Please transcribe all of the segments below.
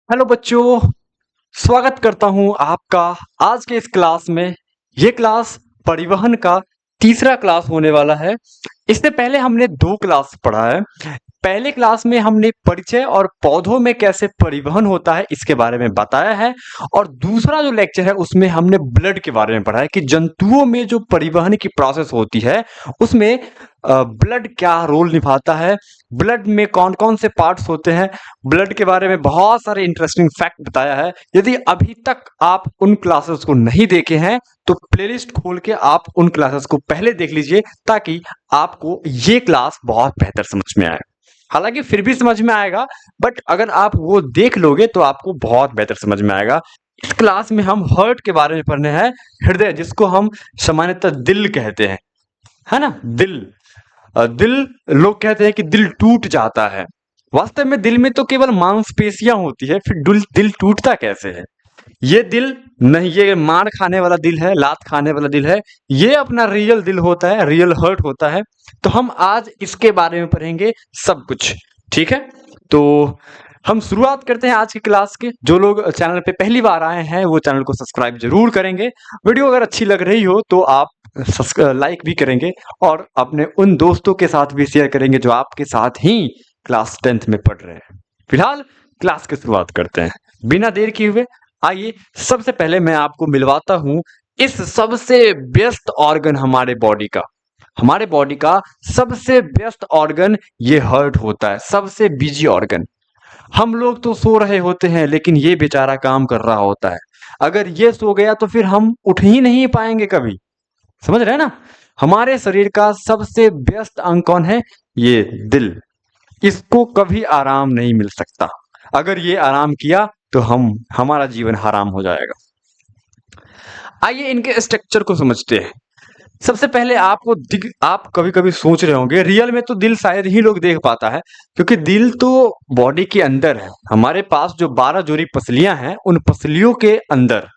Hello बच्चों, स्वागत करता हूं आपका आज के इस क्लास में। ये क्लास परिवहन का तीसरा क्लास होने वाला है। इससे पहले हमने दो क्लास पढ़ा है। पहले क्लास में हमने परिचय और पौधों में कैसे परिवहन होता है इसके बारे में बताया है, और दूसरा जो लेक्चर है उसमें हमने ब्लड के बारे में पढ़ा है कि जंतुओं में जो परिवहन की प्रोसेस होती है उसमें ब्लड क्या रोल निभाता है, ब्लड में कौन कौन से पार्ट्स होते हैं। ब्लड के बारे में बहुत सारे इंटरेस्टिंग फैक्ट बताया है। यदि अभी तक आप उन क्लासेस को नहीं देखे हैं तो प्लेलिस्ट खोल के आप उन क्लासेस को पहले देख लीजिए ताकि आपको ये क्लास बहुत बेहतर समझ में आए। हालांकि फिर भी समझ में आएगा, बट अगर आप वो देख लोगे तो आपको बहुत बेहतर समझ में आएगा। इस क्लास में हम हार्ट के बारे में पढ़ने हैं, हृदय, जिसको हम सामान्यतः दिल कहते हैं, है ना। दिल लोग कहते हैं कि दिल टूट जाता है। वास्तव में दिल में तो केवल मांसपेशियां होती है, फिर दिल दिल टूटता कैसे है? ये दिल नहीं, ये मार खाने वाला दिल है, लात खाने वाला दिल है। ये अपना रियल दिल होता है, रियल हर्ट होता है। तो हम आज इसके बारे में पढ़ेंगे सब कुछ, ठीक है। तो हम शुरुआत करते हैं आज की क्लास के। जो लोग चैनल पे पहली बार आए हैं वो चैनल को सब्सक्राइब जरूर करेंगे। वीडियो अगर अच्छी लग रही हो तो आप लाइक भी करेंगे और अपने उन दोस्तों के साथ भी शेयर करेंगे जो आपके साथ ही क्लास 10th में पढ़ रहे हैं। फिलहाल क्लास की शुरुआत करते हैं बिना देर किए हुए। आइए सबसे पहले मैं आपको मिलवाता हूं इस सबसे व्यस्त ऑर्गन हमारे बॉडी का सबसे व्यस्त ऑर्गन ये हार्ट होता है, सबसे बिजी ऑर्गन। हम लोग तो सो रहे होते हैं लेकिन ये बेचारा काम कर रहा होता है। अगर ये सो गया तो फिर हम उठ ही नहीं पाएंगे कभी। समझ रहे हैं ना। हमारे शरीर का सबसे व्यस्त अंग कौन है? ये दिल। इसको कभी आराम नहीं मिल सकता। अगर ये आराम किया तो हमारा जीवन हराम हो जाएगा। आइए इनके स्ट्रक्चर को समझते हैं। सबसे पहले आप कभी कभी सोच रहे होंगे रियल में तो दिल शायद ही लोग देख पाता है, क्योंकि दिल तो बॉडी के अंदर है। हमारे पास जो 12 जोड़ी पसलियां हैं उन पसलियों के अंदर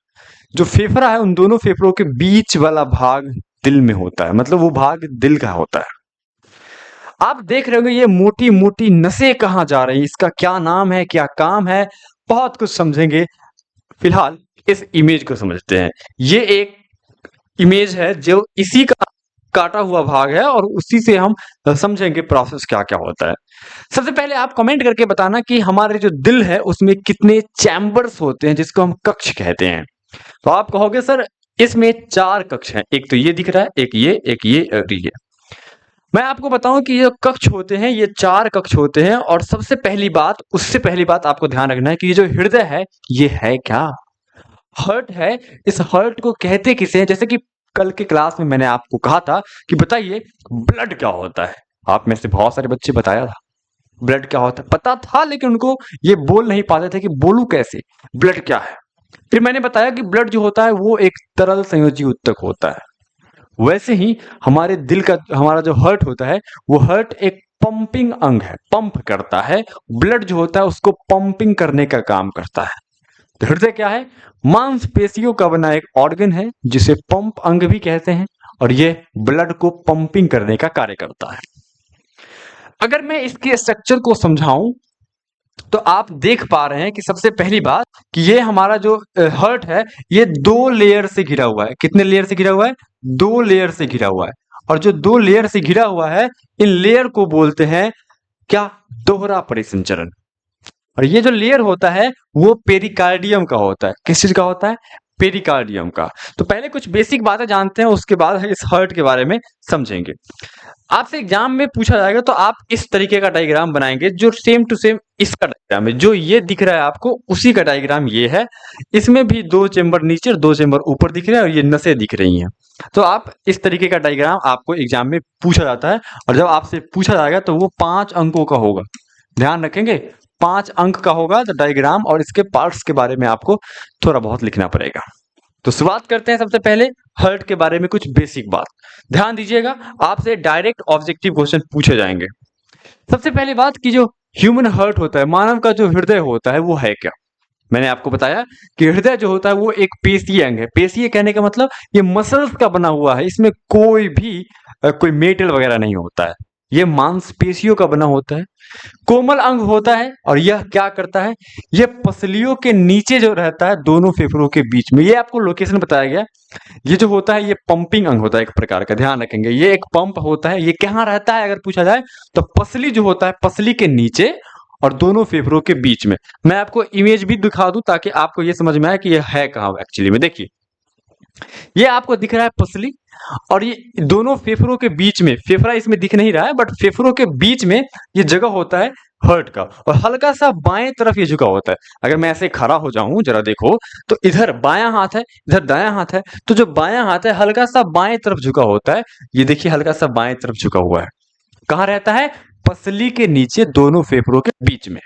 जो फेफड़ा है उन दोनों फेफड़ों के बीच वाला भाग दिल में होता है, मतलब वो भाग दिल का होता है। आप देख रहे होंगे ये मोटी मोटी नसें कहाँ जा रही हैं, इसका क्या नाम है, क्या काम है, बहुत कुछ समझेंगे। फिलहाल इस इमेज को समझते हैं। ये एक इमेज है जो इसी का काटा हुआ भाग है और उसी से हम समझेंगे प्रोसेस क्या क्या होता है। सबसे पहले आप कमेंट करके बताना कि हमारे जो दिल है उसमें कितने चैम्बर्स होते हैं, जिसको हम कक्ष कहते हैं। तो आप कहोगे सर इसमें 4 कक्ष हैं, एक तो ये दिख रहा है, एक ये और ये। मैं आपको बताऊं कि ये कक्ष होते हैं, ये 4 कक्ष होते हैं। और उससे पहली बात आपको ध्यान रखना है कि ये जो हृदय है ये है क्या? हर्ट है। इस हर्ट को कहते किसे हैं? जैसे कि कल के क्लास में मैंने आपको कहा था कि बताइए ब्लड क्या होता है। आप में से बहुत सारे बच्चे बताया था ब्लड क्या होता है, पता था, लेकिन उनको ये बोल नहीं पाते थे कि बोलूं कैसे, ब्लड क्या है। फिर मैंने बताया कि ब्लड जो होता है वो एक तरल संयोजी उत्तक होता है। वैसे ही हमारा जो हर्ट होता है वो हर्ट एक पंपिंग अंग है, पंप करता है। ब्लड जो होता है उसको पंपिंग करने का काम करता है। तो हृदय क्या है? मांसपेशियों का बना एक ऑर्गन है जिसे पंप अंग भी कहते हैं, और ये ब्लड को पंपिंग करने का कार्य करता है। अगर मैं इसके स्ट्रक्चर को समझाऊं तो आप देख पा रहे हैं कि सबसे पहली बात कि ये हमारा जो हर्ट है ये 2 लेयर से घिरा हुआ है। कितने लेयर से घिरा हुआ है? 2 लेयर से घिरा हुआ है। और जो 2 लेयर से घिरा हुआ है इन लेयर को बोलते हैं क्या? दोहरा परिसंचरण। और ये जो लेयर होता है वो पेरिकार्डियम का होता है। किस चीज का होता है? पेरिकार्डियम का। तो पहले कुछ बेसिक बातें जानते हैं, उसके बाद इस हर्ट के बारे में समझेंगे। आपसे एग्जाम में पूछा जाएगा तो आप इस तरीके का डायग्राम बनाएंगे जो सेम टू सेम इसका डायग्राम है। जो ये दिख रहा है आपको उसी का डायग्राम ये है। इसमें भी 2 चेंबर नीचे और 2 चेंबर ऊपर दिख रहे हैं और ये नसें दिख रही हैं। तो आप इस तरीके का डायग्राम आपको एग्जाम में पूछा जाता है, और जब आपसे पूछा जाएगा तो वो 5 अंकों का होगा। ध्यान रखेंगे 5 अंक का होगा तो डायग्राम, और इसके पार्ट्स के बारे में आपको थोड़ा बहुत लिखना पड़ेगा। तो शुरुआत करते हैं। सबसे पहले हर्ट के बारे में कुछ बेसिक बात ध्यान दीजिएगा, आपसे डायरेक्ट ऑब्जेक्टिव क्वेश्चन पूछे जाएंगे। सबसे पहली बात कि जो ह्यूमन हर्ट होता है, मानव का जो हृदय होता है वो है क्या? मैंने आपको बताया कि हृदय जो होता है वो एक पेशीय अंग है। पेशीय कहने का मतलब ये मसल्स का बना हुआ है, इसमें कोई मेटल वगैरह नहीं होता है। ये मांसपेशियों का बना होता है, कोमल अंग होता है। और यह क्या करता है, यह पसलियों के नीचे जो रहता है दोनों फेफड़ों के बीच में, ये आपको लोकेशन बताया गया। ये जो होता है ये पंपिंग अंग होता है एक प्रकार का, ध्यान रखेंगे। ये एक पंप होता है। ये कहाँ रहता है अगर पूछा जाए तो पसली जो होता है, पसली के नीचे और दोनों फेफड़ों के बीच में। मैं आपको इमेज भी दिखा दूं ताकि आपको ये समझ में आए कि ये है कहाँ एक्चुअली में। देखिए ये आपको दिख रहा है पसली, और ये दोनों फेफड़ों के बीच में, फेफड़ा इसमें दिख नहीं रहा है बट फेफड़ों के बीच में ये जगह होता है हर्ट का, और हल्का सा बाएं तरफ ये झुका होता है। अगर मैं ऐसे खड़ा हो जाऊं जरा देखो, तो इधर बायां हाथ है, इधर दायां हाथ है, तो जो बायां हाथ है हल्का सा बाएं तरफ झुका होता है। ये देखिए हल्का सा बाएं तरफ झुका हुआ है। कहाँ रहता है, पसली के नीचे दोनों फेफड़ों के बीच में।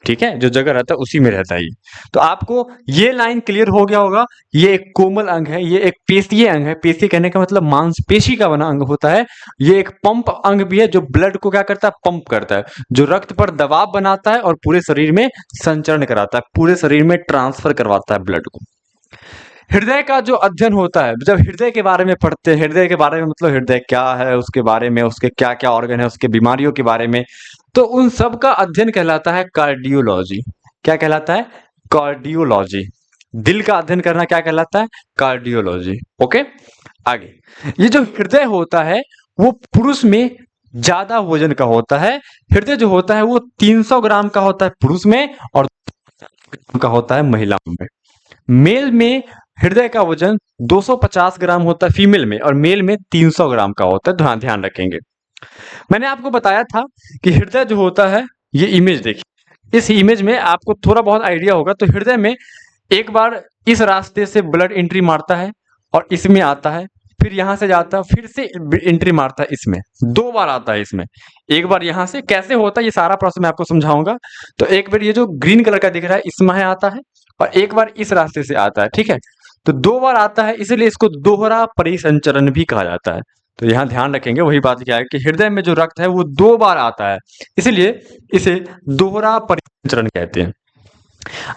ठीक है, जो जगह रहता है उसी में रहता है ये। तो आपको ये लाइन क्लियर हो गया होगा। ये एक कोमल अंग है, ये एक पेशीय अंग है। पेशीय कहने का मतलब मांसपेशी का बना अंग होता है। ये एक पंप अंग भी है जो ब्लड को क्या करता है, पंप करता है, जो रक्त पर दबाव बनाता है और पूरे शरीर में संचरण कराता है, पूरे शरीर में ट्रांसफर करवाता है ब्लड को। हृदय का जो अध्ययन होता है, जब हृदय के बारे में पढ़ते हैं, हृदय के बारे में मतलब हृदय क्या है, उसके बारे में, उसके क्या क्या ऑर्गन है, उसके बीमारियों के बारे में, तो उन सब का अध्ययन कहलाता है कार्डियोलॉजी। क्या कहलाता है, कार्डियोलॉजी। दिल का अध्ययन करना क्या कहलाता है, कार्डियोलॉजी। ओके, आगे। ये जो हृदय होता है वो पुरुष में ज्यादा वजन का होता है। हृदय जो होता है वो 300 ग्राम का होता है पुरुष में, और का होता है महिलाओं में। मेल में हृदय का वजन 250 ग्राम होता है फीमेल में, और मेल में 300 ग्राम का होता है। ध्यान रखेंगे। मैंने आपको बताया था कि हृदय जो होता है, ये इमेज देखिए, इस इमेज में आपको थोड़ा बहुत आइडिया होगा। तो हृदय में एक बार इस रास्ते से ब्लड एंट्री मारता है और इसमें आता है, फिर यहां से जाता है, फिर से एंट्री मारता है इसमें, 2 बार आता है इसमें। एक बार यहां से कैसे होता है ये सारा प्रोसेस मैं आपको समझाऊंगा। तो एक बार ये जो ग्रीन कलर का दिख रहा है इसमें आता है, और एक बार इस रास्ते से आता है। ठीक है, तो 2 बार आता है, इसलिए इसको दोहरा परिसंचरण भी कहा जाता है। तो यहाँ ध्यान रखेंगे, वही बात क्या है कि हृदय में जो रक्त है वो 2 बार आता है, इसलिए इसे दोहरा परिसंचरण कहते हैं।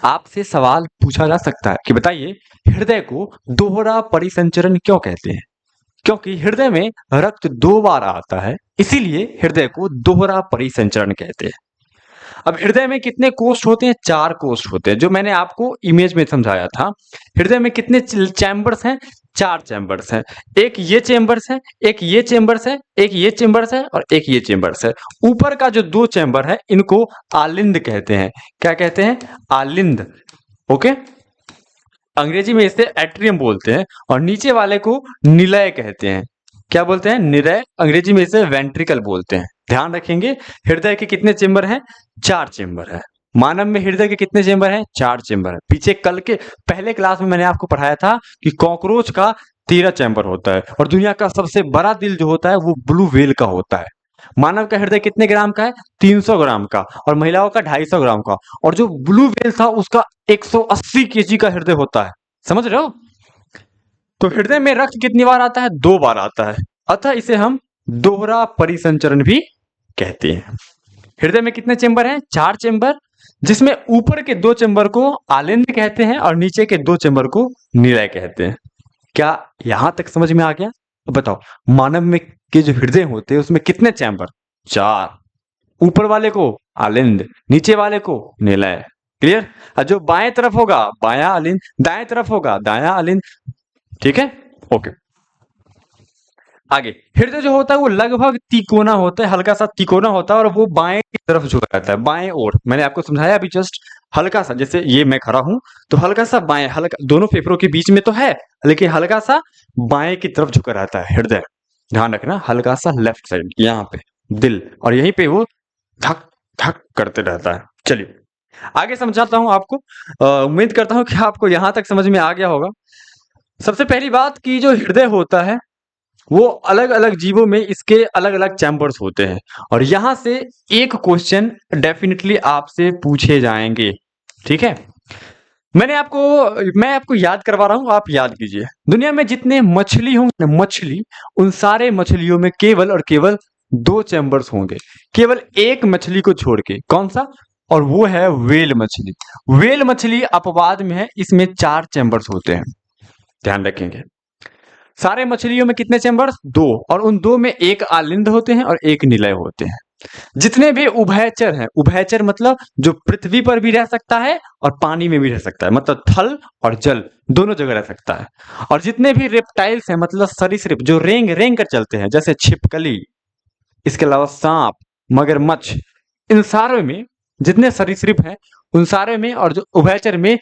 आपसे सवाल पूछा जा सकता है कि बताइए हृदय को दोहरा परिसंचरण क्यों कहते हैं। क्योंकि हृदय में रक्त 2 बार आता है, इसीलिए हृदय को दोहरा परिसंचरण कहते हैं। अब हृदय में कितने कोष्ठ होते हैं, 4 कोष्ठ होते हैं, जो मैंने आपको इमेज में समझाया था। हृदय में कितने चैम्बर्स हैं, 4 चैम्बर्स हैं। एक ये चैम्बर्स है, एक ये चैम्बर्स है, एक ये चैम्बर्स है, और एक ये चैम्बर्स है। ऊपर का जो 2 चैम्बर है इनको आलिंद कहते हैं। क्या कहते हैं, आलिंद। ओके, अंग्रेजी में इसे एट्रियम बोलते हैं, और नीचे वाले को निलय कहते हैं। क्या बोलते हैं, निलय। अंग्रेजी में इसे वेंट्रिकल बोलते हैं। ध्यान रखेंगे, हृदय के कितने चेंबर हैं, 4 चेंबर है। मानव में हृदय के कितने चेंबर हैं, 4 चेंबर है। पीछे कल के पहले क्लास में मैंने आपको पढ़ाया था कि कॉकरोच का 13 चैम्बर होता है, और दुनिया का सबसे बड़ा दिल जो होता है वो ब्लू व्हेल का होता है। मानव का हृदय कितने ग्राम का है, 300 ग्राम का, और महिलाओं का 250 ग्राम का। और जो ब्लू व्हेल था उसका 180 केजी का हृदय होता है। समझ रहे हो। तो हृदय में रक्त कितनी बार आता है, 2 बार आता है, अतः इसे हम दोहरा परिसंचरण भी कहते हैं। हृदय में कितने चेंबर हैं, 4 चेंबर, जिसमें ऊपर के 2 चेंबर को आलिंद कहते हैं और नीचे के 2 चेंबर को निलय कहते हैं। क्या यहां तक समझ में आ गया। तो बताओ, मानव में के जो हृदय होते हैं उसमें कितने चैम्बर, 4। ऊपर वाले को आलिंद, नीचे वाले को निलय। क्लियर। और जो बाएं तरफ होगा बायां आलिंद, दाएं तरफ होगा दायां आलिंद। ठीक है, ओके। आगे, हृदय जो होता है वो लगभग तिकोना होता है, हल्का सा तिकोना होता है, और वो बाएं की तरफ झुका रहता है, बाएं ओर। मैंने आपको समझाया अभी जस्ट, हल्का सा, जैसे ये मैं खड़ा हूं तो हल्का सा बाएं, हल्का दोनों फेफड़ों के बीच में तो है, लेकिन हल्का सा बाएं की तरफ झुका रहता है हृदय। ध्यान रखना, हल्का सा लेफ्ट साइड यहाँ पे दिल, और यहीं पे वो धक धक करते रहता है। चलिए आगे समझाता हूं आपको। उम्मीद करता हूं कि आपको यहां तक समझ में आ गया होगा। सबसे पहली बात कि जो हृदय होता है वो अलग अलग जीवों में इसके अलग अलग चैम्बर्स होते हैं, और यहां से एक क्वेश्चन डेफिनेटली आपसे पूछे जाएंगे। ठीक है, मैं आपको याद करवा रहा हूं, आप याद कीजिए। दुनिया में जितने मछली होंगे, मछली, उन सारे मछलियों में केवल और केवल 2 चैम्बर्स होंगे, केवल एक मछली को छोड़ के। कौन सा, और वो है व्हेल मछली। व्हेल मछली अपवाद में है, इसमें 4 चैम्बर्स होते हैं। ध्यान रखेंगे। सारे मछलियों में कितने चैम्बर्स? दो, और उन दो में एक आलिंद होते हैं और एक निलय होते हैं। जितने भी उभयचर हैं, उभयचर मतलब जो पृथ्वी पर भी रह सकता है और पानी में भी रह सकता है, मतलब थल और जल दोनों जगह रह सकता है। और जितने भी रेप्टाइल्स हैं, मतलब सरीसृप जो रेंग रेंग कर चलते हैं, जैसे छिपकली, इसके अलावा सांप, मगरमच्छ, इन सारों में जितने सरीसृप हैं उन सारे में और जो उभयचर में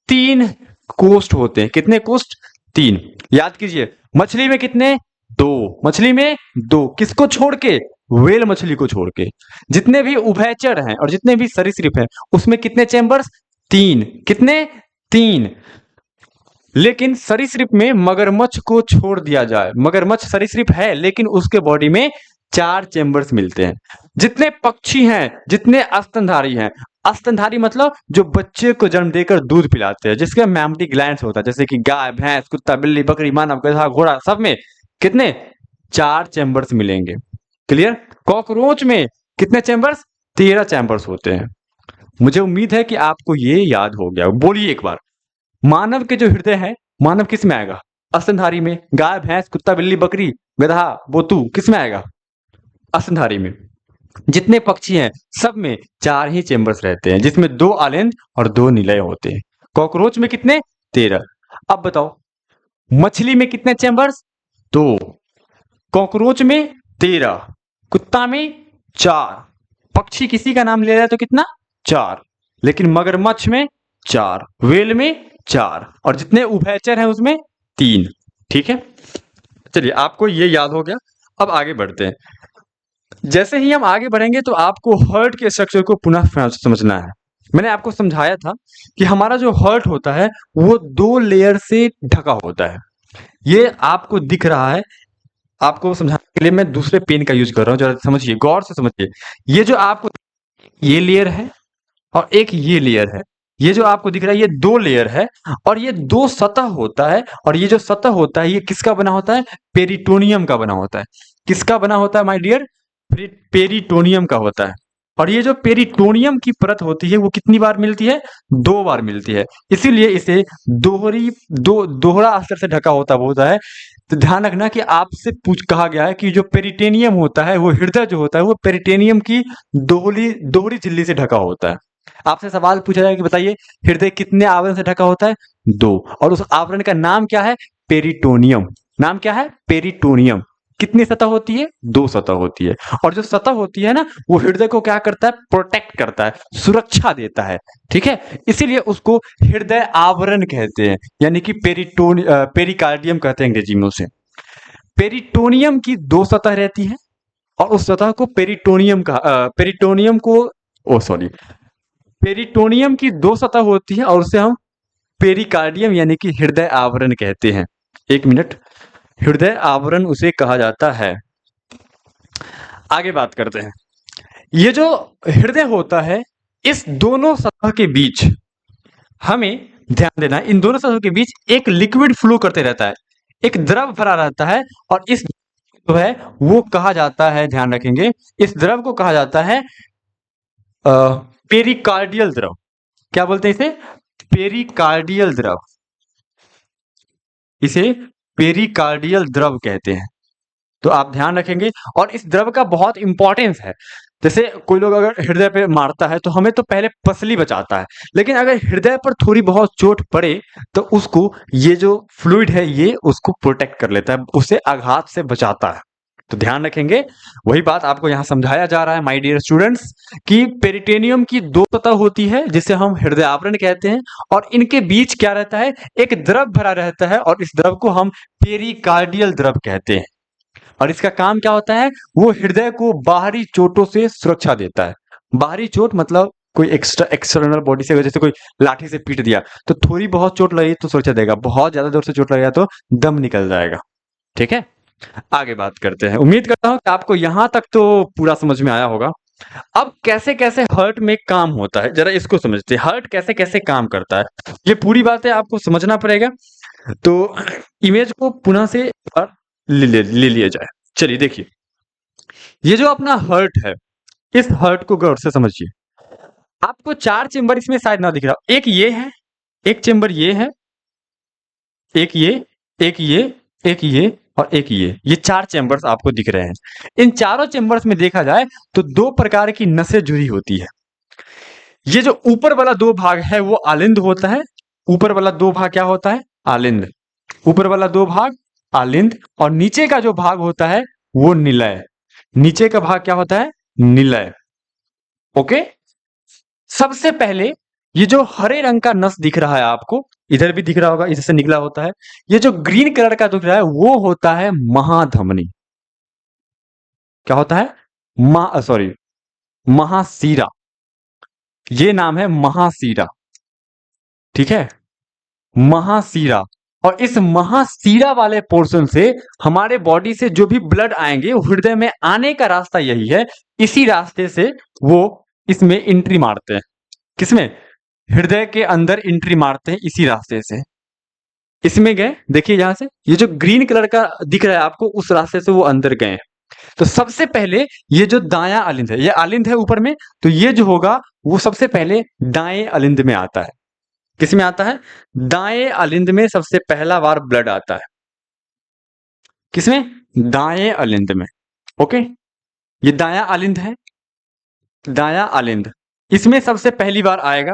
तीन कोष्ठ होते हैं। कितने कोष्ठ? तीन। याद कीजिए, मछली में कितने? दो। मछली में दो, किसको छोड़ के? व्हेल मछली को छोड़ के। जितने भी उभयचर हैं और जितने भी सरीसृप हैं उसमें कितने चैम्बर्स? तीन। कितने? तीन। लेकिन सरीसृप में मगरमच्छ को छोड़ दिया जाए, मगरमच्छ सरीसृप है लेकिन उसके बॉडी में चार चैम्बर्स मिलते हैं। जितने पक्षी हैं, जितने स्तनधारी हैं, स्तनधारी मतलब जो बच्चे को जन्म देकर दूध पिलाते हैं, जिसके मैमरी ग्लैंड्स होता है, जैसे कि गाय, भैंस, कुत्ता, बिल्ली, बकरी, मानव, गधा, घोड़ा, सब में कितने? चार चैम्बर्स मिलेंगे। क्लियर? कॉकरोच में कितने चैम्बर्स? 13 चैम्बर्स होते हैं। मुझे उम्मीद है कि आपको ये याद हो गया। बोलिए एक बार, मानव के जो हृदय है, मानव किस में आएगा? स्तनधारी में। गाय, भैंस, कुत्ता, बिल्ली, बकरी, गधा, बोतू किस में आएगा? स्तनधारी में। जितने पक्षी हैं सब में चार ही चेम्बर्स रहते हैं, जिसमें दो आलिंद और दो निलय होते हैं। कॉकरोच में कितने? 13। अब बताओ, मछली में कितने चेम्बर्स? दो। कॉकरोच में 13, कुत्ता में 4, पक्षी किसी का नाम ले रहा है तो कितना? 4। लेकिन मगरमच्छ में 4, व्हेल में 4, और जितने उभयचर हैं उसमें 3। ठीक है, चलिए आपको ये याद हो गया। अब आगे बढ़ते हैं। जैसे ही हम आगे बढ़ेंगे तो आपको हर्ट के स्ट्रक्चर को पुनः समझना है। मैंने आपको समझाया था कि हमारा जो हर्ट होता है वो 2 लेयर से ढका होता है। ये आपको दिख रहा है, आपको समझाने के लिए मैं दूसरे पेन का यूज कर रहा हूँ, जरा समझिए, गौर से समझिए। ये जो आपको, ये लेयर है और एक ये लेयर है। ये जो आपको दिख रहा है ये 2 लेयर है और ये 2 सतह होता है, और ये जो सतह होता है ये किसका बना होता है? पेरिटोनियम का बना होता है। किसका बना होता है माय डियर? पेरिटोनियम का होता है। और ये जो पेरिटोनियम की परत होती है वो कितनी बार मिलती है? 2 बार मिलती है। इसीलिए इसे दोहरा अस्तर से ढका होता है। तो ध्यान रखना कि आपसे कहा गया है कि जो पेरिटेनियम होता है, वो हृदय जो होता है वो पेरिटेनियम की दोहरी झिल्ली से ढका होता है। आपसे सवाल पूछा जाएगा कि बताइए हृदय कितने आवरण से ढका होता है? 2। और उस आवरण का नाम क्या है? पेरिटोनियम। नाम क्या है? पेरिटोनियम। कितनी सतह होती है? 2 सतह होती है। और जो सतह होती है ना, वो हृदय को क्या करता है? प्रोटेक्ट करता है, सुरक्षा देता है। ठीक है, इसीलिए उसको हृदय आवरण कहते हैं, यानी कि पेरिकार्डियम कहते हैं अंग्रेजी में उसे। पेरिटोनियम की 2 सतह रहती है और उस सतह को पेरिटोनियम की 2 सतह होती है और उसे हम पेरिकार्डियम यानी कि हृदय आवरण कहते हैं। एक मिनट, हृदय आवरण उसे कहा जाता है। आगे बात करते हैं। ये जो हृदय होता है, इस दोनों सतह के बीच हमें ध्यान देना है, इन दोनों सतहों के बीच एक लिक्विड फ्लो करते रहता है, एक द्रव भरा रहता है, और इस जो है वो कहा जाता है, ध्यान रखेंगे, इस द्रव को कहा जाता है पेरिकार्डियल द्रव। क्या बोलते हैं इसे? पेरिकार्डियल द्रव। इसे पेरिकार्डियल द्रव कहते हैं। तो आप ध्यान रखेंगे, और इस द्रव का बहुत इंपॉर्टेंस है। जैसे कोई लोग अगर हृदय पे मारता है तो हमें तो पहले पसली बचाता है, लेकिन अगर हृदय पर थोड़ी बहुत चोट पड़े तो उसको ये जो फ्लूइड है ये उसको प्रोटेक्ट कर लेता है, उसे आघात से बचाता है। तो ध्यान रखेंगे, वही बात आपको यहाँ समझाया जा रहा है माय डियर स्टूडेंट्स, कि पेरिटेनियम की 2 सतह होती है जिसे हम हृदय आवरण कहते हैं, और इनके बीच क्या रहता है? एक द्रव भरा रहता है, और इस द्रव को हम पेरिकार्डियल द्रव कहते हैं। और इसका काम क्या होता है? वो हृदय को बाहरी चोटों से सुरक्षा देता है। बाहरी चोट मतलब कोई एक्सटर्नल बॉडी से, जैसे कोई लाठी से पीट दिया तो थोड़ी बहुत चोट लगी तो सुरक्षा देगा, बहुत ज्यादा जोर से चोट लगेगा तो दम निकल जाएगा। ठीक है, आगे बात करते हैं। उम्मीद करता हूं कि आपको यहां तक तो पूरा समझ में आया होगा। अब कैसे कैसे हर्ट में काम होता है, जरा इसको समझते हैं। हर्ट कैसे कैसे काम करता है, ये पूरी बातें आपको समझना पड़ेगा। तो इमेज को पुनः से एक बार ले लिया जाए। चलिए देखिए, ये जो अपना हर्ट है, इस हर्ट को गौर से समझिए। आपको 4 चेम्बर इसमें शायद ना दिख रहा हो। एक ये है, एक चेम्बर ये है, एक ये, एक ये, एक ये और एक ये 4 चैम्बर्स आपको दिख रहे हैं। इन चारों चैम्बर्स में देखा जाए तो 2 प्रकार की नसें जुड़ी होती है। ये जो ऊपर वाला 2 भाग है वो आलिंद होता है। ऊपर वाला 2 भाग क्या होता है? आलिंद। ऊपर वाला 2 भाग आलिंद, और नीचे का जो भाग होता है वो निलय। नीचे का भाग क्या होता है? निलय। ओके। सबसे पहले ये जो हरे रंग का नस दिख रहा है आपको, इधर भी दिख रहा होगा, इधर से निकला होता है। ये जो ग्रीन कलर का दिख रहा है वो होता है महाधमनी। क्या होता है? सॉरी, महासीरा। ये नाम है महासीरा। ठीक है, महासीरा। और इस महासीरा वाले पोर्शन से हमारे बॉडी से जो भी ब्लड आएंगे वो हृदय में आने का रास्ता यही है। इसी रास्ते से वो इसमें एंट्री मारते हैं। किसमें? हृदय के अंदर एंट्री मारते हैं इसी रास्ते से। इसमें गए, देखिए यहां से ये जो ग्रीन कलर का दिख रहा है आपको, उस रास्ते से वो अंदर गए। तो सबसे पहले ये जो दायां अलिंद है, ये अलिंद है ऊपर में, तो ये जो होगा वो सबसे पहले दाएं अलिंद में आता है। किस में आता है? दाएं अलिंद में सबसे पहला बार ब्लड आता है। किसमें? दाएं अलिंद में। ओके, ये दायां अलिंद है, दायां अलिंद, इसमें सबसे पहली बार आएगा।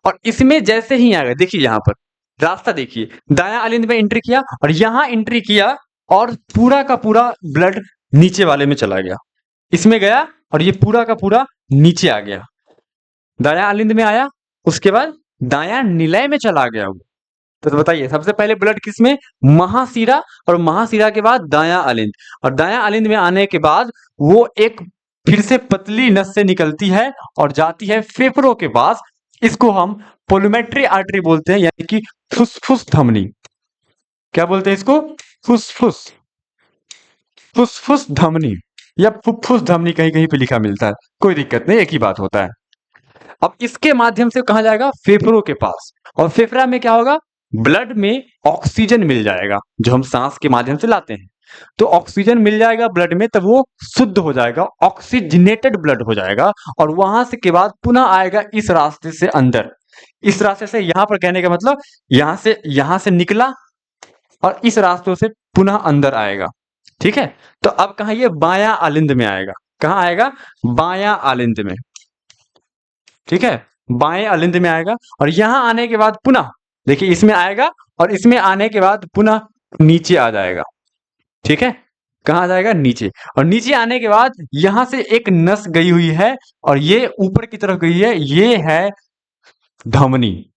और इसमें जैसे ही आएगा, देखिए यहां पर रास्ता देखिए, दायां अलिंद में एंट्री किया और यहां एंट्री किया, और पूरा का पूरा ब्लड नीचे वाले में चला गया। इसमें गया और ये पूरा का पूरा नीचे आ गया। दायां अलिंद में आया, उसके बाद दायां निलय में चला गया वो। तो बताइए सबसे पहले ब्लड किसमें? महासीरा, और महासीरा के बाद दायां अलिंद, और दायां अलिंद में आने के बाद वो एक फिर से पतली नस से निकलती है और जाती है फेफड़ों के पास। इसको हम पोलोमेट्री आर्टरी बोलते हैं, यानी कि फुसफुस धमनी। क्या बोलते हैं इसको? फुसफुस, फुसफुस धमनी या फुफ्फुस धमनी, कहीं कहीं पे लिखा मिलता है, कोई दिक्कत नहीं, एक ही बात होता है। अब इसके माध्यम से कहा जाएगा फेफड़ों के पास, और फेफड़ा में क्या होगा? ब्लड में ऑक्सीजन मिल जाएगा जो हम सांस के माध्यम से लाते हैं। तो ऑक्सीजन मिल जाएगा ब्लड में, तब वो शुद्ध हो जाएगा, ऑक्सीजनेटेड ब्लड हो जाएगा। और वहां से के बाद पुनः आएगा इस रास्ते से अंदर। इस रास्ते से, यहां पर कहने का मतलब यहां से निकला और इस रास्तों से पुनः अंदर आएगा। ठीक है, तो अब कहा, ये बायां आलिंद में आएगा। कहां आएगा? बायां आलिंद में। ठीक है, बाएं अलिंद में आएगा, और यहां आने के बाद पुनः देखिए इसमें आएगा, और इसमें आने के बाद पुनः नीचे आ जाएगा। ठीक है, कहां आ जाएगा? नीचे। और नीचे आने के बाद यहां से एक नस गई हुई है और ये ऊपर की तरफ गई है, ये है धमनी,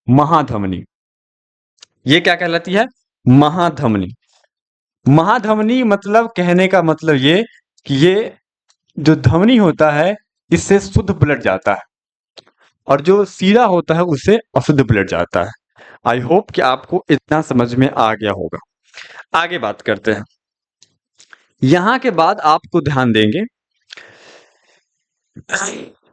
महाधमनी। ये क्या कहलाती है? महाधमनी। महाधमनी मतलब, कहने का मतलब ये कि ये जो धमनी होता है इससे शुद्ध ब्लड जाता है, और जो सीरा होता है उससे अशुद्ध ब्लड जाता है। आई होप कि आपको इतना समझ में आ गया होगा। आगे बात करते हैं। यहां के बाद आपको ध्यान देंगे,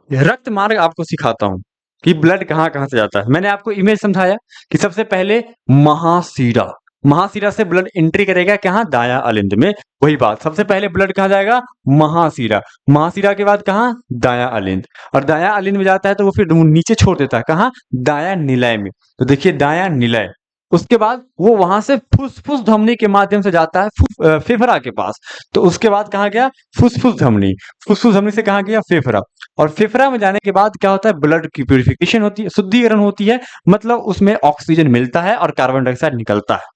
रक्त मार्ग आपको सिखाता हूं कि ब्लड कहां कहां से जाता है। मैंने आपको इमेज समझाया कि सबसे पहले महासीरा, महासीरा से ब्लड एंट्री करेगा कहां? दायां अलिंद में। वही बात, सबसे पहले ब्लड कहां जाएगा? महासीरा। महासीरा के बाद कहां? दायां अलिंद। और दायां अलिंद में जाता है तो वो फिर नीचे छोड़ देता है, कहां? दायां निलय में। तो देखिए दायां निलय, उसके बाद वो वहां से फुसफुस धमनी के माध्यम से जाता है फेफड़ा के पास। तो उसके बाद कहां गया? फुसफुस धमनी। फुसफुस धमनी से कहां गया? फेफड़ा। और फेफड़ा में जाने के बाद क्या होता है? ब्लड की प्यूरिफिकेशन होती है, शुद्धिकरण होती है, मतलब उसमें ऑक्सीजन मिलता है और कार्बन डाइऑक्साइड निकलता है।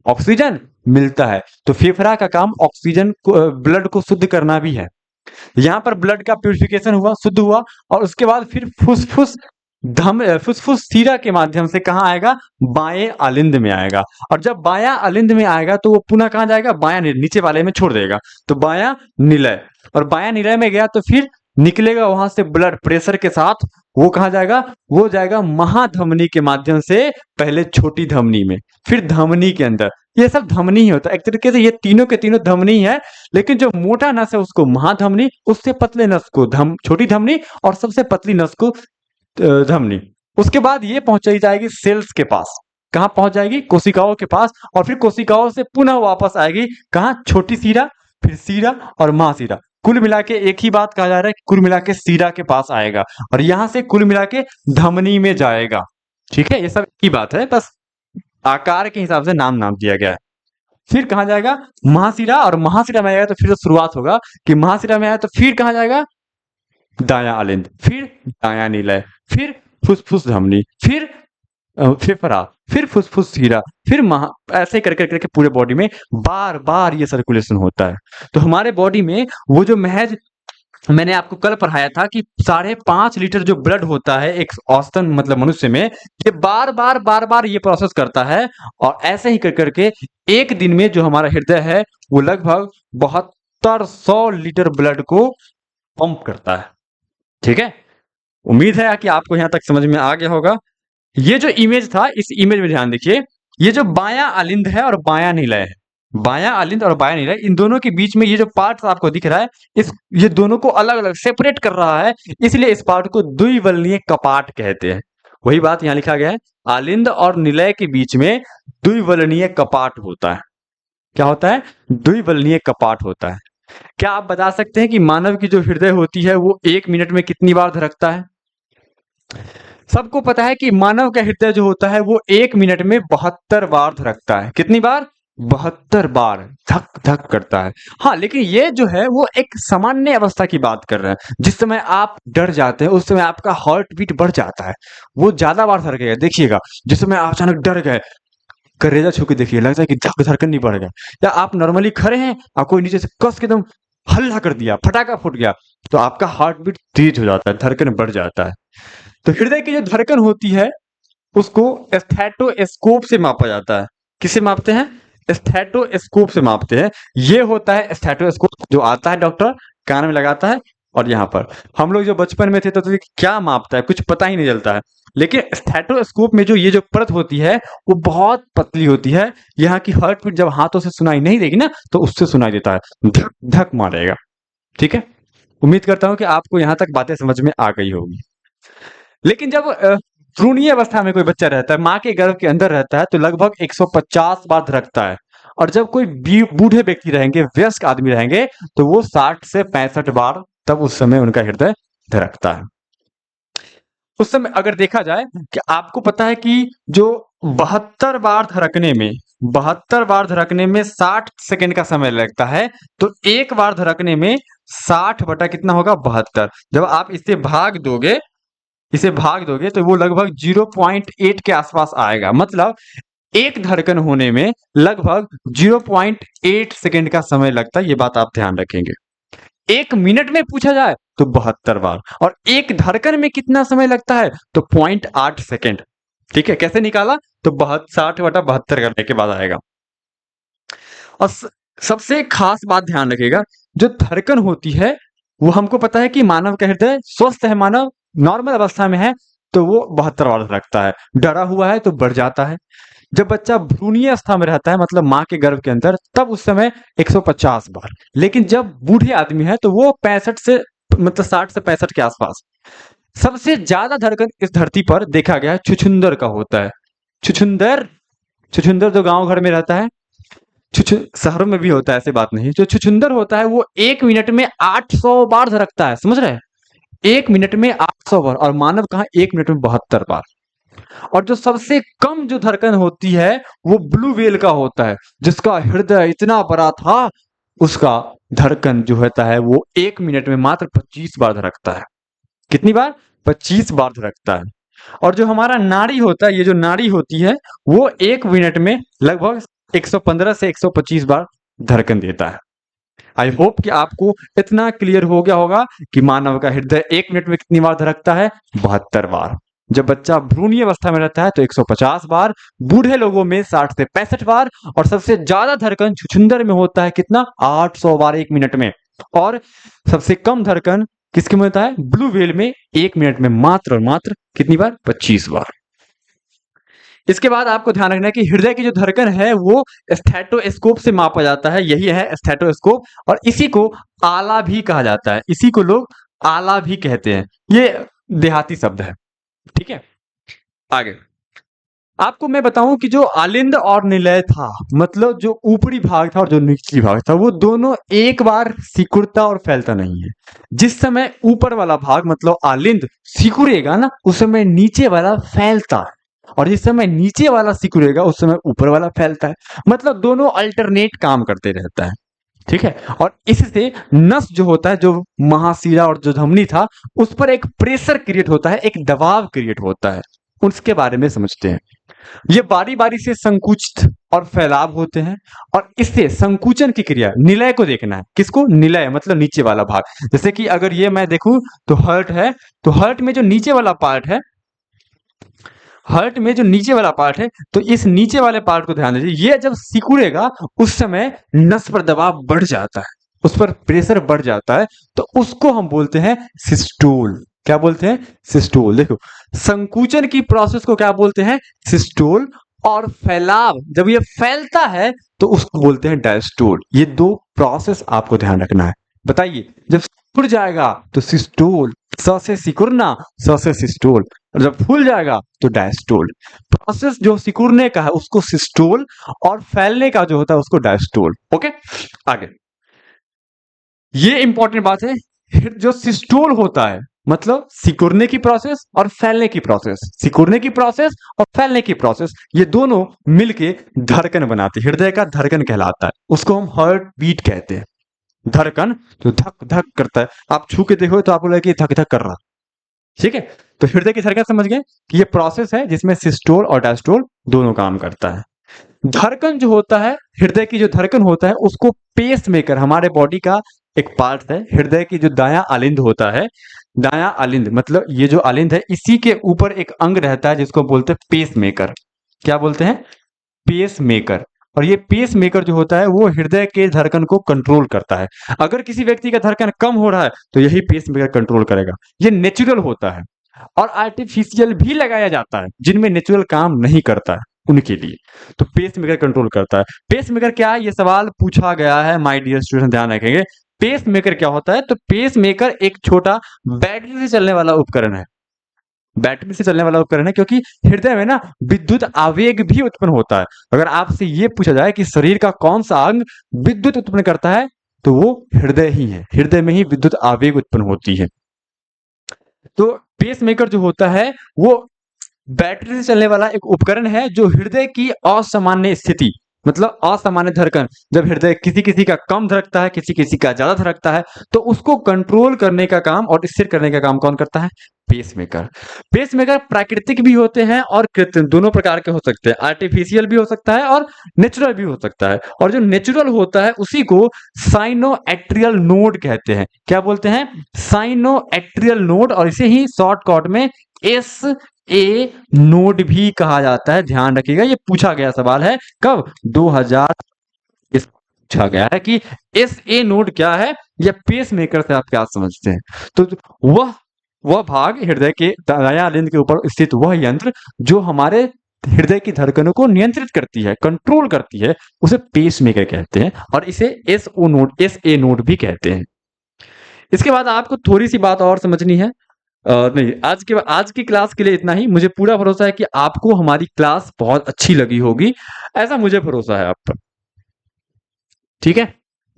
ऑक्सीजन मिलता है, तो फेफड़ा का काम ऑक्सीजन को, ब्लड को शुद्ध करना भी है। यहां पर ब्लड का प्यूरिफिकेशन हुआ, शुद्ध हुआ, और उसके बाद फिर फुसफुस फुसफुस सीरा के माध्यम से कहां आएगा? बाएं आलिंद में आएगा। और जब बायां आलिंद में आएगा तो वो पुनः कहां जाएगा? बायां नीचे वाले में छोड़ देगा, तो बायां निलय। और बायां निलय में गया तो फिर निकलेगा वहां से ब्लड प्रेशर के साथ, वो कहां जाएगा? वो जाएगा महाधमनी के माध्यम से, पहले छोटी धमनी में, फिर धमनी के अंदर। ये सब धमनी ही होता है, एक तरीके से ये तीनों के तीनों धमनी है। लेकिन जो मोटा नस है उसको महाधमनी, उससे पतले नस को छोटी धमनी, और सबसे पतली नस को धमनी। उसके बाद ये पहुंचाई जाएगी सेल्स के पास। कहां पहुंच जाएगी? कोशिकाओं के पास। और फिर कोशिकाओं से पुनः वापस आएगी कहां? छोटी सीरा, फिर सीरा और महासीरा। कुल मिला के एक ही बात कहा जा रहा है, कुल मिला के सीरा के पास आएगा, और यहां से कुल मिला के धमनी में जाएगा। ठीक है, ये सब एक ही बात है, बस आकार के हिसाब से नाम दिया गया है। फिर कहाँ जाएगा, महाशिरा, और महाशिरा में आएगा तो फिर शुरुआत होगा कि महाशिरा में आया तो फिर कहाँ जाएगा, दायां आलिंद, फिर दायां निलय, फिर फुसफुस धमनी, फिर फेफड़ा, फिर फुसफुस हीरा, फिर ऐसे करके पूरे बॉडी में बार बार ये सर्कुलेशन होता है। तो हमारे बॉडी में वो जो महज मैंने आपको कल पढ़ाया था कि 5.5 लीटर जो ब्लड होता है एक औसतन मतलब मनुष्य में, ये बार बार ये प्रोसेस करता है, और ऐसे ही करके एक दिन में जो हमारा हृदय है वो लगभग 7200 लीटर ब्लड को पंप करता है। ठीक है, उम्मीद है कि आपको यहाँ तक समझ में आ गया होगा। ये जो इमेज था, इस इमेज में ध्यान देखिए, ये जो बायां अलिंद है और बायां निलय है, बायां अलिंद और बायां निलय, इन दोनों के बीच में ये जो पार्ट आपको दिख रहा है, ये दोनों को अलग अलग सेपरेट कर रहा है, इसलिए इस पार्ट को द्विवलनीय कपाट कहते हैं। वही बात यहाँ लिखा गया है, अलिंद और निलय के बीच में द्विवलनीय कपाट होता है। क्या होता है, द्विवलनीय कपाट होता है। क्या आप बता सकते हैं कि मानव की जो हृदय होती है वो 1 मिनट में कितनी बार धड़कता है? सबको पता है कि मानव का हृदय जो होता है वो 1 मिनट में 72 बार धड़कता है। कितनी बार? 72 बार धक धक करता है। हाँ, लेकिन ये जो है वो एक सामान्य अवस्था की बात कर रहे हैं। जिस समय आप डर जाते हैं उस समय आपका हार्ट बीट बढ़ जाता है, वो ज्यादा बार धड़केगा। देखिएगा, जिस समय आप अचानक डर गए, करेजा छू के देखिए, लगता है कि धक धड़कन नहीं बढ़ गया। या आप नॉर्मली खड़े हैं, आपको नीचे से कस के एकदम हल्ला कर दिया, फटाका फूट गया, तो आपका हार्ट बीट तेज हो जाता है, धड़कन बढ़ जाता है। तो हृदय की जो धड़कन होती है उसको स्टेथोस्कोप से मापा जाता है। किससे मापते हैं? स्टेथोस्कोप से मापते हैं। ये होता है स्टेथोस्कोप, जो आता है डॉक्टर कान में लगाता है, और यहाँ पर हम लोग जो बचपन में थे तो क्या मापता है कुछ पता ही नहीं चलता है। लेकिन स्टेथोस्कोप में जो ये जो परत होती है वो बहुत पतली होती है। यहाँ की हार्ट बीट जब हाथों से सुनाई नहीं देगी ना, तो उससे सुनाई देता है, धक धक मारेगा। ठीक है, उम्मीद करता हूँ कि आपको यहाँ तक बातें समझ में आ गई होगी। लेकिन जब भ्रूणीय अवस्था में कोई बच्चा रहता है, माँ के गर्भ के अंदर रहता है, तो लगभग 150 बार धड़कता है। और जब कोई बूढ़े व्यक्ति रहेंगे, वयस्क आदमी रहेंगे, तो वो 60 से 65 बार तब उस समय उनका हृदय धड़कता है। उस समय अगर देखा जाए कि आपको पता है कि जो 72 बार धड़कने में 60 सेकंड का समय लगता है, तो एक बार धड़कने में 60 बटा कितना होगा, 72। जब आप इसे भाग दोगे तो वो लगभग 0.8 के आसपास आएगा। मतलब एक धड़कन होने में लगभग 0.8 सेकंड का समय लगता है। ये बात आप ध्यान रखेंगे। 1 मिनट में पूछा जाए तो 72 बार, और एक धड़कन में कितना समय लगता है, तो 0.8 सेकंड। ठीक है, कैसे निकाला, तो 60 बटा 72 करने के बाद आएगा। और सबसे खास बात ध्यान रखिएगा, जो धड़कन होती है वो हमको पता है कि मानव का हृदय स्वस्थ है, मानव नॉर्मल अवस्था में है तो वो 72 बार धड़कता है। डरा हुआ है तो बढ़ जाता है। जब बच्चा भ्रूणीय अवस्था में रहता है, मतलब माँ के गर्भ के अंदर, तब उस समय 150 बार। लेकिन जब बूढ़े आदमी है तो वो 65 से मतलब 60 से 65 के आसपास। सबसे ज्यादा धड़कन इस धरती पर देखा गया है छुछुंदर का होता है। छुछुंदर जो गांव घर में रहता है, शहरों में भी होता है, ऐसी बात नहीं। जो छुछुंदर होता है वो 1 मिनट में 800 बार धड़कता है, समझ रहे हैं? 1 मिनट में 800 बार, और मानव कहा 1 मिनट में 72 बार। और जो सबसे कम जो धड़कन होती है वो ब्लू व्हेल का होता है, जिसका हृदय इतना बड़ा था, उसका धड़कन जो होता है वो 1 मिनट में मात्र 25 बार धड़कता है। कितनी बार? 25 बार धड़कता है। और जो हमारा नाड़ी होता है, ये जो नाड़ी होती है, वो 1 मिनट में लगभग 115 से 125 बार धड़कन देता है। आई होप कि आपको इतना क्लियर हो गया होगा कि मानव का हृदय 1 मिनट में कितनी बार धड़कता है, 72 बार। जब बच्चा भ्रूणीय अवस्था में रहता है तो 150 बार, बूढ़े लोगों में 60 से 65 बार, और सबसे ज्यादा धड़कन छुछुंदर में होता है कितना, 800 बार 1 मिनट में। और सबसे कम धड़कन किसके में होता है, ब्लू व्हेल में 1 मिनट में मात्र और मात्र कितनी बार, 25 बार। इसके बाद आपको ध्यान रखना है कि हृदय की जो धड़कन है वो स्टेथोस्कोप से मापा जाता है। यही है स्टेथोस्कोप, और इसी को आला भी कहा जाता है। इसी को लोग आला भी कहते हैं। ये देहाती शब्द है। ठीक है, आगे आपको मैं बताऊं कि जो आलिंद और निलय था, मतलब जो ऊपरी भाग था और जो निचली भाग था, वो दोनों एक बार सिकुड़ता और फैलता नहीं है। जिस समय ऊपर वाला भाग मतलब आलिंद सिकुड़ेगा ना, उस समय नीचे वाला फैलता है। और जिस समय नीचे वाला सिकुड़ेगा उस समय ऊपर वाला फैलता है। मतलब दोनों अल्टरनेट काम करते रहता है। ठीक है, और इससे नस जो होता है, जो महाशिरा और जो धमनी था, उस पर एक प्रेशर क्रिएट होता है, एक दबाव क्रिएट होता है। उसके बारे में समझते हैं। ये बारी बारी से संकुचित और फैलाव होते हैं, और इससे संकुचन की क्रिया, निलय को देखना है। किसको? निलय, मतलब नीचे वाला भाग। जैसे कि अगर ये मैं देखूं तो हर्ट है, तो हर्ट में जो नीचे वाला पार्ट है, हर्ट में जो नीचे वाला पार्ट है, तो इस नीचे वाले पार्ट को ध्यान दीजिए। ये जब सिकुड़ेगा उस समय नस पर दबाव बढ़ जाता है, उस पर प्रेशर बढ़ जाता है, तो उसको हम बोलते हैं सिस्टोल। क्या बोलते हैं? सिस्टोल। देखो, संकुचन की प्रोसेस को क्या बोलते हैं? सिस्टोल। और फैलाव, जब ये फैलता है तो उसको बोलते हैं डायस्टोल। ये दो प्रोसेस आपको ध्यान रखना है। बताइए, जब सिकुड़ जाएगा तो सिस्टोल, स से सिकुड़ना, स से सिस्टोल, और जब फूल जाएगा तो डायस्टोल। प्रोसेस जो सिकुड़ने का है उसको सिस्टोल, और फैलने का जो होता है उसको डायस्टोल। ओके, आगे ये इंपॉर्टेंट बात है। जो सिस्टोल होता है, मतलब सिकुड़ने की प्रोसेस और फैलने की प्रोसेस, सिकुड़ने की प्रोसेस और फैलने की प्रोसेस, ये दोनों मिलके धड़कन बनाती है। हृदय का धड़कन कहलाता है, उसको हम हार्ट बीट कहते हैं। धड़कन जो धक धक करता है, आप छू के देखो तो आपको लगेगा कि धक धक कर रहा। ठीक है, तो हृदय की धड़कन समझ गए कि ये प्रोसेस है जिसमें सिस्टोल और डायस्टोल दोनों काम करता है। धड़कन जो होता है, हृदय की जो धड़कन होता है, उसको पेस मेकर, हमारे बॉडी का एक पार्ट है। हृदय की जो दायां आलिंद होता है, दायां आलिंद मतलब ये जो आलिंद है, इसी के ऊपर एक अंग रहता है जिसको बोलते हैं पेस मेकर। क्या बोलते हैं? Pacemaker. और ये पेस मेकर जो होता है वो हृदय के धड़कन को कंट्रोल करता है। अगर किसी व्यक्ति का धड़कन कम हो रहा है तो यही पेस मेकर कंट्रोल करेगा। ये नेचुरल होता है, और आर्टिफिशियल भी लगाया जाता है जिनमें नेचुरल काम नहीं करता है उनके लिए। तो पेस मेकर कंट्रोल करता है। पेस मेकर क्या है, ये सवाल पूछा गया है, माय डियर स्टूडेंट, ध्यान रखेंगे। पेस मेकर क्या होता है? तो पेस मेकर एक छोटा बैटरी से चलने वाला उपकरण है। बैटरी से चलने वाला उपकरण है, क्योंकि हृदय में ना विद्युत आवेग भी उत्पन्न होता है। अगर आपसे ये पूछा जाए कि शरीर का कौन सा अंग विद्युत उत्पन्न करता है, तो वो हृदय ही है। हृदय में ही विद्युत आवेग उत्पन्न होती है। तो पेस मेकर जो होता है वो बैटरी से चलने वाला एक उपकरण है, जो हृदय की असामान्य स्थिति, मतलब असामान्य धड़कन, जब हृदय किसी किसी का कम धड़कता है, किसी किसी का ज्यादा धड़कता है, तो उसको कंट्रोल करने का काम और स्थिर करने का काम कौन करता है? पेसमेकर। पेसमेकर प्राकृतिक भी होते हैं और कृत्रिम, दोनों प्रकार के हो सकते हैं। आर्टिफिशियल भी हो सकता है और नेचुरल भी हो सकता है। और जो नेचुरल होता है उसी को साइनो एट्रियल नोड कहते हैं। क्या बोलते हैं? साइनो एट्रियल नोड, और इसे ही शॉर्टकट में एस ए नोड भी कहा जाता है। ध्यान रखिएगा, ये पूछा गया सवाल है। कब? 2000 पूछा गया है कि एस ए नोड क्या है, या पेस मेकर से आप क्या समझते हैं। तो वह भाग हृदय के दायां आलिंद के ऊपर स्थित वह यंत्र जो हमारे हृदय की धड़कनों को नियंत्रित करती है, कंट्रोल करती है, उसे पेस मेकर कहते हैं, और इसे S O node, S A node भी कहते हैं। इसके बाद आपको थोड़ी सी बात और समझनी है। नहीं, आज की क्लास के लिए इतना ही। मुझे पूरा भरोसा है कि आपको हमारी क्लास बहुत अच्छी लगी होगी, ऐसा मुझे भरोसा है आप पर। ठीक है,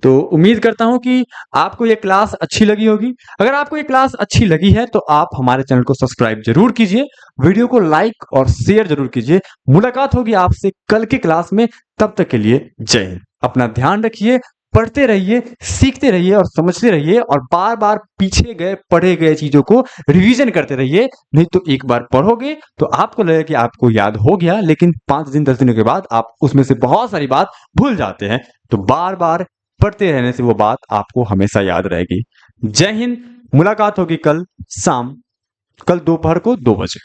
तो उम्मीद करता हूं कि आपको ये क्लास अच्छी लगी होगी। अगर आपको ये क्लास अच्छी लगी है तो आप हमारे चैनल को सब्सक्राइब जरूर कीजिए, वीडियो को लाइक और शेयर जरूर कीजिए। मुलाकात होगी आपसे कल की क्लास में। तब तक के लिए जय हिंद। अपना ध्यान रखिए, पढ़ते रहिए, सीखते रहिए और समझते रहिए, और बार बार पीछे गए पढ़े गए चीजों को रिवीजन करते रहिए। नहीं तो एक बार पढ़ोगे तो आपको लगेगा कि आपको याद हो गया, लेकिन 5 दिन 10 दिनों के बाद आप उसमें से बहुत सारी बात भूल जाते हैं। तो बार बार पढ़ते रहने से वो बात आपको हमेशा याद रहेगी। जय हिंद। मुलाकात होगी कल शाम, कल दोपहर को 2 बजे।